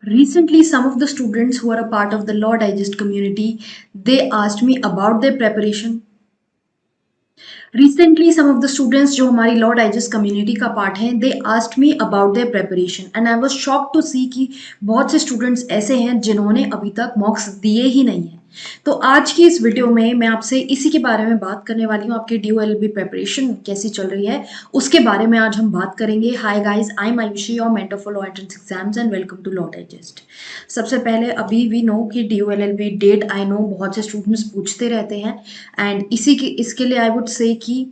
Recently, some of the students who are a part of the Law Digest community, they asked me about their preparation. Recently, some of the students जो हमारी law digest community का part हैं, they asked me about their preparation and I was shocked to see कि बहुत से students ऐसे हैं जिन्होंने अभी तक मॉक्स दिए ही नहीं हैं। तो आज की इस वीडियो में मैं आपसे इसी के बारे में बात करने वाली हूँ, आपकी DOLB प्रिपरेशन कैसी चल रही है उसके बारे में आज हम बात करेंगे। Hi guys, I am Ayushi, your mentor for law entrance exams and welcome to Law Digest. सबसे पहले अभी वी नो कि DOLB डेट, आई नो बहुत से स्टूडेंट्स पूछते रहते हैं एंड इसके लिए आई वुड से कि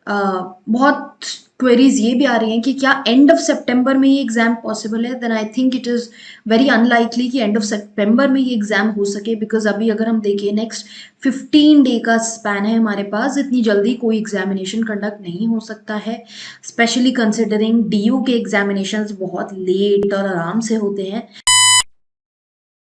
बहुत क्वेरीज ये भी आ रही हैं कि क्या एंड ऑफ सितंबर में ये एग्जाम पॉसिबल है। Then I think it is very unlikely कि एंड ऑफ सितंबर में ये एग्जाम हो सके, बिकॉज अभी अगर हम देखें नेक्स्ट 15 डे का स्पैन है हमारे पास, इतनी जल्दी कोई एग्जामिनेशन कंडक्ट नहीं हो सकता है, स्पेशली कंसिडरिंग DU के एग्जामिनेशंस बहुत लेट और आराम से होते हैं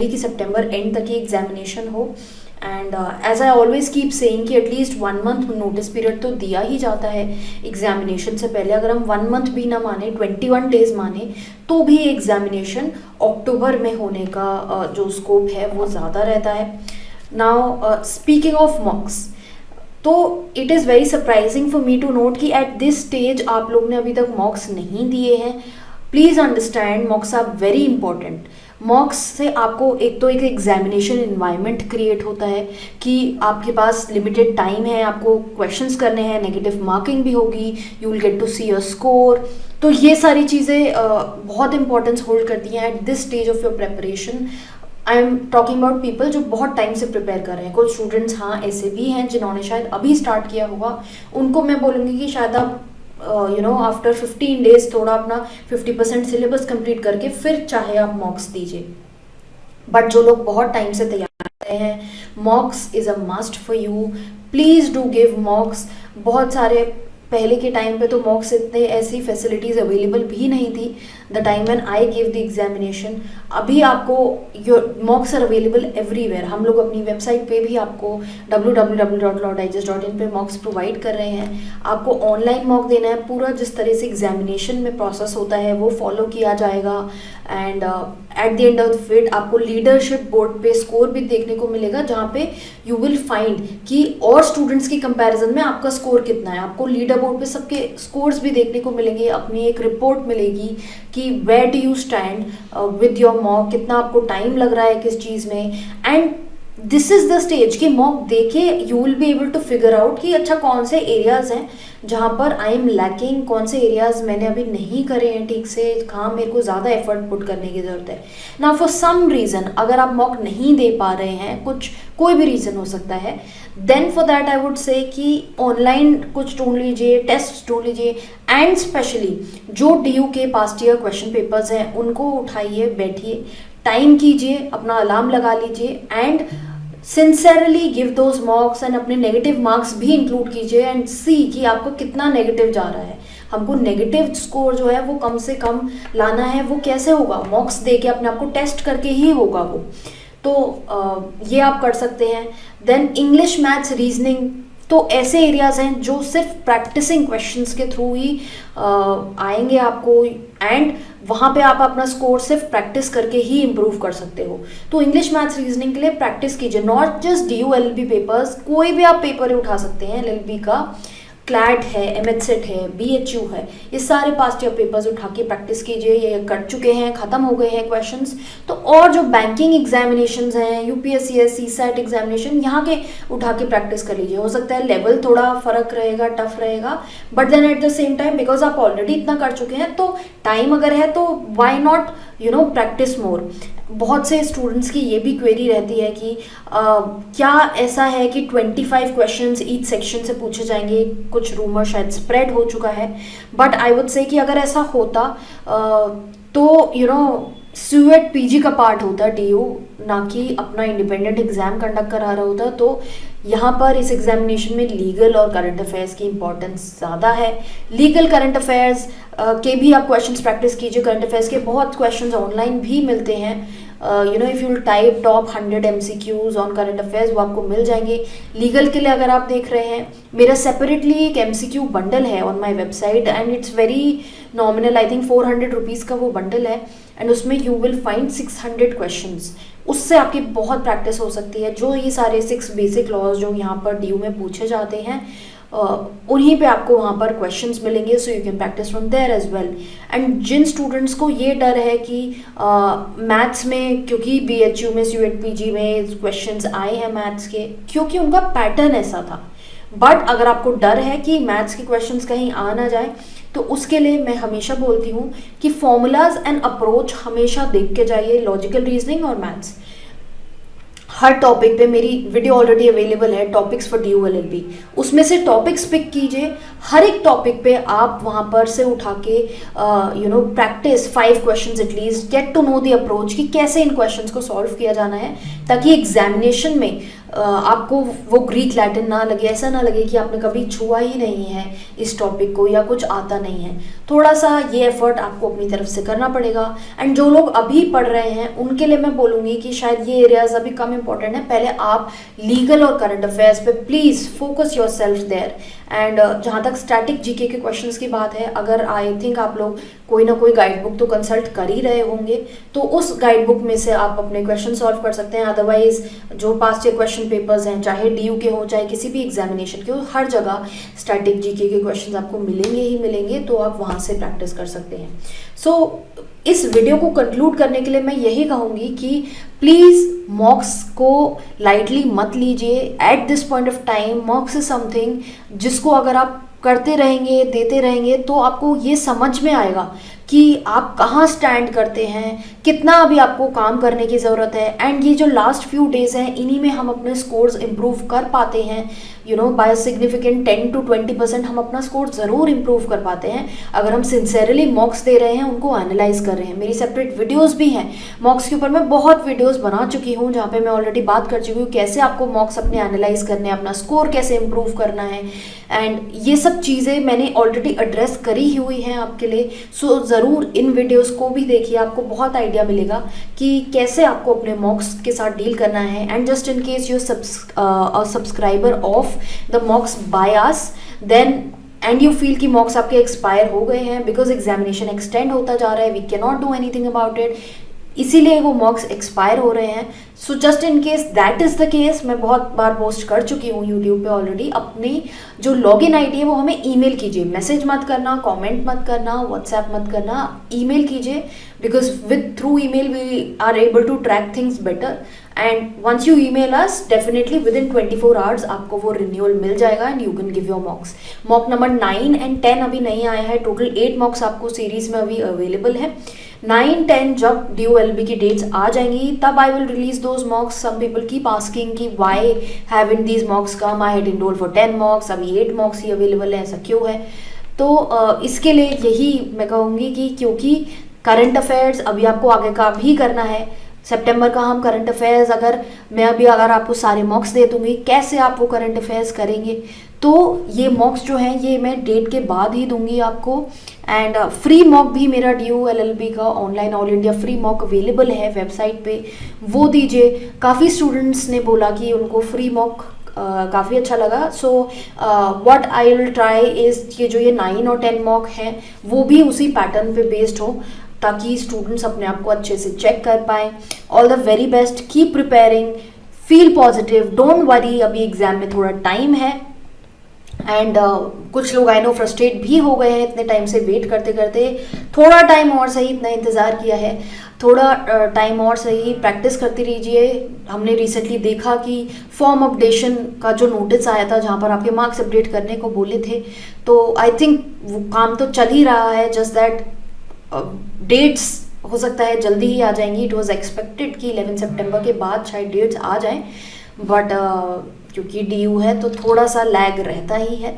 कि सितंबर एंड तक ही एग्जामिनेशन हो। And as I always keep saying कि एटलीस्ट 1 मंथ नोटिस पीरियड तो दिया ही जाता है एग्जामिनेशन से पहले। अगर हम 1 मंथ भी ना माने, 21 डेज माने, तो भी एग्जामिनेशन अक्टूबर में होने का जो स्कोप है वो ज़्यादा रहता है। नाउ स्पीकिंग ऑफ मॉक्स, तो it is very surprising for me to note कि एट दिस स्टेज आप लोग ने अभी तक मॉक्स नहीं दिए हैं। Please understand, mocks are very important. Mocks से आपको एक तो एक एग्जामिनेशन इन्वायरमेंट क्रिएट होता है कि आपके पास लिमिटेड टाइम है, आपको क्वेश्चंस करने हैं, नेगेटिव मार्किंग भी होगी, you will get to see your score. तो ये सारी चीज़ें बहुत इंपॉर्टेंस होल्ड करती हैं at this stage of your preparation. I am talking about people जो बहुत टाइम से प्रिपेयर कर रहे हैं। कुछ स्टूडेंट्स हाँ ऐसे भी हैं जिन्होंने शायद अभी स्टार्ट किया होगा, उनको मैं बोलूँगी कि शायद आप आफ्टर 15 डेज थोड़ा अपना 50% सिलेबस कंप्लीट करके फिर चाहे आप मॉक्स दीजिए। बट जो लोग बहुत टाइम से तैयार कर रहे हैं, मॉक्स is a must for you. Please do give मॉक्स। बहुत सारे पहले के टाइम पे तो मॉक्स इतने ऐसी फैसिलिटीज़ अवेलेबल भी नहीं थी the time when I give the examination. अभी आपको your mocks are available everywhere. हम लोग अपनी वेबसाइट पे भी आपको www.lawdigest.in पे मॉक्स प्रोवाइड कर रहे हैं। आपको ऑनलाइन मॉक देना है, पूरा जिस तरह से एग्जामिनेशन में प्रोसेस होता है वो फॉलो किया जाएगा। And at the end of it आपको लीडरशिप बोर्ड पे स्कोर भी देखने को मिलेगा, जहाँ पे यू विल फाइंड कि और स्टूडेंट्स की कंपैरिजन में आपका स्कोर कितना है। आपको लीडर बोर्ड पे सबके स्कोर्स भी देखने को मिलेंगे, अपनी एक रिपोर्ट मिलेगी कि where do you stand with your mock, कितना आपको टाइम लग रहा है किस चीज़ में। And this is the stage कि मॉक देके you will be able to figure out कि अच्छा कौन से एरियाज हैं जहाँ पर आई एम लैकिंग, कौन से एरियाज मैंने अभी नहीं करे हैं ठीक से, कहाँ मेरे को ज़्यादा एफर्ट पुट करने की ज़रूरत है ना। फॉर सम रीज़न अगर आप मॉक नहीं दे पा रहे हैं, कोई भी रीज़न हो सकता है, then for that I would say कि ऑनलाइन कुछ ढूंढ लीजिए, टेस्ट ढूंढ लीजिए। एंड स्पेशली जो DU के पास्ट ईयर क्वेश्चन पेपर्स हैं उनको उठाइए, बैठिए, टाइम कीजिए, अपना अलार्म लगा लीजिए and sincerely give those mocks and अपने नेगेटिव मार्क्स भी इंक्लूड कीजिए एंड सी कि आपको कितना नेगेटिव जा रहा है। हमको नेगेटिव स्कोर जो है वो कम से कम लाना है। वो कैसे होगा? मॉक्स दे के अपने आप को टेस्ट करके ही होगा वो। तो ये आप कर सकते हैं। देन इंग्लिश, मैथ्स, रीजनिंग, तो ऐसे एरियाज हैं जो सिर्फ प्रैक्टिसिंग क्वेश्चंस के थ्रू ही आएंगे आपको, एंड वहाँ पे आप अपना स्कोर सिर्फ प्रैक्टिस करके ही इम्प्रूव कर सकते हो। तो इंग्लिश, मैथ्स, रीजनिंग के लिए प्रैक्टिस कीजिए, not just DU LLB papers, कोई भी आप पेपर उठा सकते हैं। LLB का क्लैट है, MHSET है, BHU है, ये सारे पास्ट ईयर पेपर्स उठा के प्रैक्टिस कीजिए। ये कट चुके हैं, ख़त्म हो गए हैं क्वेश्चंस। तो और जो बैंकिंग एग्जामिनेशंस हैं, UPSC, CSAT एग्जामिनेशन, यहाँ के उठा के प्रैक्टिस कर लीजिए। हो सकता है लेवल थोड़ा फ़र्क रहेगा, टफ रहेगा, but then at the same time because आप ऑलरेडी इतना कर चुके हैं तो टाइम अगर है तो वाई नॉट प्रैक्टिस मोर। बहुत से स्टूडेंट्स की ये भी क्वेरी रहती है कि क्या ऐसा है कि 25 क्वेश्चंस ईच सेक्शन से पूछे जाएंगे? कुछ रूमर शायद स्प्रेड हो चुका है, बट आई वुड से कि अगर ऐसा होता तो स्यूएट PG का पार्ट होता DU, ना कि अपना इंडिपेंडेंट एग्जाम कंडक्ट करा रहा होता। तो यहाँ पर इस एग्जामिनेशन में लीगल और करंट अफेयर्स की इंपॉर्टेंस ज़्यादा है। लीगल, करंट अफेयर्स के भी आप क्वेश्चंस प्रैक्टिस कीजिए। करंट अफेयर्स के बहुत क्वेश्चंस ऑनलाइन भी मिलते हैं। If you type top 100 MCQs on current affairs, वो आपको मिल जाएंगे। लीगल के लिए अगर आप देख रहे हैं, मेरा सेपरेटली एक MCQ बंडल है on my website and it's very nominal, I think 400 rupees का वो बंडल है। एंड उसमें यू विल फाइंड 600 क्वेश्चंस। उससे आपकी बहुत प्रैक्टिस हो सकती है। जो ये सारे 6 बेसिक लॉज जो यहाँ पर डी में पूछे जाते हैं उन्हीं पे आपको वहाँ पर क्वेश्चंस मिलेंगे, so you can practise from there as well. And जिन स्टूडेंट्स को ये डर है कि मैथ्स में, क्योंकि BHU में CUET-PG में क्वेश्चंस आए हैं मैथ्स के, क्योंकि उनका पैटर्न ऐसा था, बट अगर आपको डर है कि मैथ्स के क्वेश्चंस कहीं आ ना जाए, तो उसके लिए मैं हमेशा बोलती हूँ कि फॉर्मूलाज एंड अप्रोच हमेशा देख के जाइए, लॉजिकल रीजनिंग और मैथ्स। हर टॉपिक पे मेरी वीडियो ऑलरेडी अवेलेबल है, टॉपिक्स फॉर DU LLB, उसमें से टॉपिक्स पिक कीजिए। हर एक टॉपिक पे आप वहाँ पर से उठा के practise 5 questions at least, get to know the approach कि कैसे इन क्वेश्चंस को सॉल्व किया जाना है, ताकि एग्जामिनेशन में आपको वो ग्रीक लैटिन ना लगे, ऐसा ना लगे कि आपने कभी छुआ ही नहीं है इस टॉपिक को या कुछ आता नहीं है। थोड़ा सा ये एफर्ट आपको अपनी तरफ से करना पड़ेगा। एंड जो लोग अभी पढ़ रहे हैं उनके लिए मैं बोलूँगी कि शायद ये एरियाज अभी कम इंपॉर्टेंट है, पहले आप लीगल और करंट अफेयर्स पे please focus yourself there. And जहाँ तक स्टैटिक GK के क्वेश्चंस की बात है, अगर आई थिंक आप लोग कोई ना कोई गाइड बुक तो कंसल्ट कर ही रहे होंगे, तो उस गाइड बुक में से आप अपने क्वेश्चन सॉल्व कर सकते हैं। अदरवाइज जो पास्ट ईयर क्वेश्चन पेपर्स हैं, चाहे DU के हो चाहे किसी भी एग्जामिनेशन के हो, हर जगह स्टैटिक GK के क्वेश्चन आपको मिलेंगे ही मिलेंगे, तो आप वहाँ से प्रैक्टिस कर सकते हैं। सो इस वीडियो को कंक्लूड करने के लिए मैं यही कहूँगी कि प्लीज़ मॉक्स को लाइटली मत लीजिए। At this point of time मॉक्स is something जिसको अगर आप करते रहेंगे, देते रहेंगे, तो आपको ये समझ में आएगा कि आप कहाँ स्टैंड करते हैं, कितना अभी आपको काम करने की ज़रूरत है। एंड ये जो लास्ट फ्यू डेज़ हैं, इन्हीं में हम अपने स्कोर्स इम्प्रूव कर पाते हैं। बाय सिग्निफिकेंट 10 to 20% हम अपना स्कोर ज़रूर इम्प्रूव कर पाते हैं अगर हम सिंसेरली मॉक्स दे रहे हैं, उनको एनालाइज कर रहे हैं। मेरी सेपरेट वीडियोस भी हैं मॉक्स के ऊपर, मैं बहुत वीडियोस बना चुकी हूँ जहाँ पे मैं ऑलरेडी बात कर चुकी हूँ कैसे आपको मॉक्स अपने एनालाइज करने हैं, अपना स्कोर कैसे इम्प्रूव करना है। एंड ये सब चीज़ें मैंने ऑलरेडी एड्रेस करी हुई हैं आपके लिए। सो ज़रूर इन वीडियोस को भी देखिए, आपको बहुत आइडिया मिलेगा कि कैसे आपको अपने मॉक्स के साथ डील करना है। And just in case you subscriber of the mocks by us then and you feel कि मॉक्स आपके एक्सपायर हो गए हैं बिकॉज एग्जामिनेशन एक्सटेंड होता जा रहा है, we can not do anything about it, इसीलिए वो मॉक्स एक्सपायर हो रहे हैं। So just in case that is the case, मैं बहुत बार पोस्ट कर चुकी हूँ यूट्यूब पे ऑलरेडी, अपनी जो लॉगिन आईडी है वो हमें ईमेल कीजिए, मैसेज मत करना, कमेंट मत करना, व्हाट्सएप मत करना, ईमेल कीजिए because with through email we are able to track things better. And once you email us definitely within 24 hours आपको वो रिन्यूअल मिल जाएगा and you can give your mocks. Mock number 9 and 10 अभी नहीं आया है, total 8 मॉक्स आपको series में अभी अवेलेबल है। 9, 10 जब DU LLB की डेट्स आ जाएंगी तब I will release those mocks. Some people keep asking कि why haven't these mocks come, I had enrolled for 10 mocks, अभी 8 मॉक्स ही अवेलेबल है, ऐसा क्यों है? तो इसके लिए यही मैं कहूँगी कि क्योंकि करंट अफेयर्स अभी आपको आगे का भी करना है। सितंबर का हम करंट अफेयर्स अगर आपको सारे मॉक्स दे दूँगी, कैसे आप वो करंट अफेयर्स करेंगे? तो ये मॉक्स जो हैं ये मैं डेट के बाद ही दूंगी आपको। एंड फ्री मॉक भी मेरा DU LLB का online all India free mock available है वेबसाइट पे, वो दीजिए। काफ़ी स्टूडेंट्स ने बोला कि उनको फ्री मॉक काफ़ी अच्छा लगा। So what I will try is ये जो ये 9 और 10 मॉक हैं वो भी उसी पैटर्न पे बेस्ड हो ताकि स्टूडेंट्स अपने आप को अच्छे से चेक कर पाएँ। All the very best, keep preparing, feel positive, don't worry, अभी एग्जाम में थोड़ा टाइम है। एंड कुछ लोग आई नो फ्रस्ट्रेट भी हो गए हैं इतने टाइम से वेट करते करते, थोड़ा टाइम और सही, इतना इंतज़ार किया है, थोड़ा टाइम और सही प्रैक्टिस करते रहिए। हमने रिसेंटली देखा कि फॉर्म अपडेशन का जो नोटिस आया था जहाँ पर आपके मार्क्स अपडेट करने को बोले थे, तो आई थिंक वो काम तो चल ही रहा है, जस्ट दैट डेट्स हो सकता है जल्दी ही आ जाएंगी। इट वॉज एक्सपेक्टेड कि 11 सितंबर के बाद शायद डेट्स आ जाएं, बट क्योंकि DU है तो थोड़ा सा लैग रहता ही है,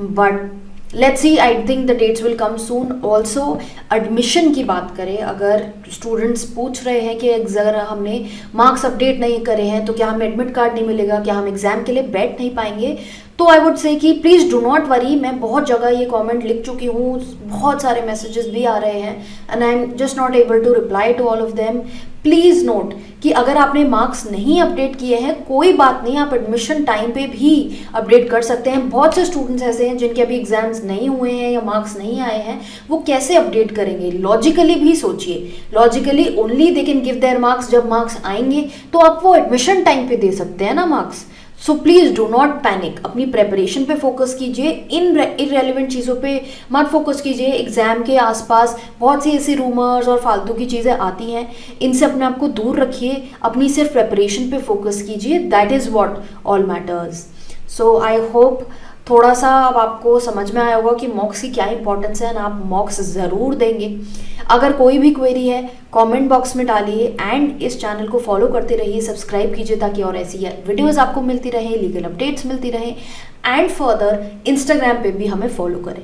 but let's see, I think the dates will come soon. Also admission की बात करें, अगर स्टूडेंट्स पूछ रहे हैं कि अगर हमने मार्क्स अपडेट नहीं करे हैं तो क्या हमें एडमिट कार्ड नहीं मिलेगा, क्या हम एग्ज़ाम के लिए बैठ नहीं पाएंगे, तो आई वुड से कि प्लीज़ डू नॉट वरी, मैं बहुत जगह ये कमेंट लिख चुकी हूँ, बहुत सारे मैसेजेस भी आ रहे हैं and I am just not able to reply to all of them. Please note कि अगर आपने मार्क्स नहीं अपडेट किए हैं कोई बात नहीं, आप एडमिशन टाइम पे भी अपडेट कर सकते हैं। बहुत से स्टूडेंट्स ऐसे हैं जिनके अभी एग्जाम्स नहीं हुए हैं या मार्क्स नहीं आए हैं, वो कैसे अपडेट करेंगे? लॉजिकली भी सोचिए, logically only they can give their marks जब मार्क्स आएंगे तो आप वो एडमिशन टाइम पे दे सकते हैं ना marks. So please do not panic, अपनी प्रेपरेशन पे फोकस कीजिए, इन इरेलीवेंट चीज़ों पे मत फोकस कीजिए। एग्जाम के आसपास बहुत सी ऐसी रूमर्स और फालतू की चीज़ें आती हैं, इनसे अपने आप को दूर रखिए, अपनी सिर्फ प्रेपरेशन पे फोकस कीजिए, that is what all matters. So I hope थोड़ा सा अब आपको समझ में आया होगा कि मॉक्स की क्या इंपॉर्टेंस है एंड आप मॉक्स ज़रूर देंगे। अगर कोई भी क्वेरी है कमेंट बॉक्स में डालिए एंड इस चैनल को फॉलो करते रहिए, सब्सक्राइब कीजिए ताकि और ऐसी वीडियोस आपको मिलती रहे, लीगल अपडेट्स मिलती रहे एंड फर्दर इंस्टाग्राम पे भी हमें फॉलो करें।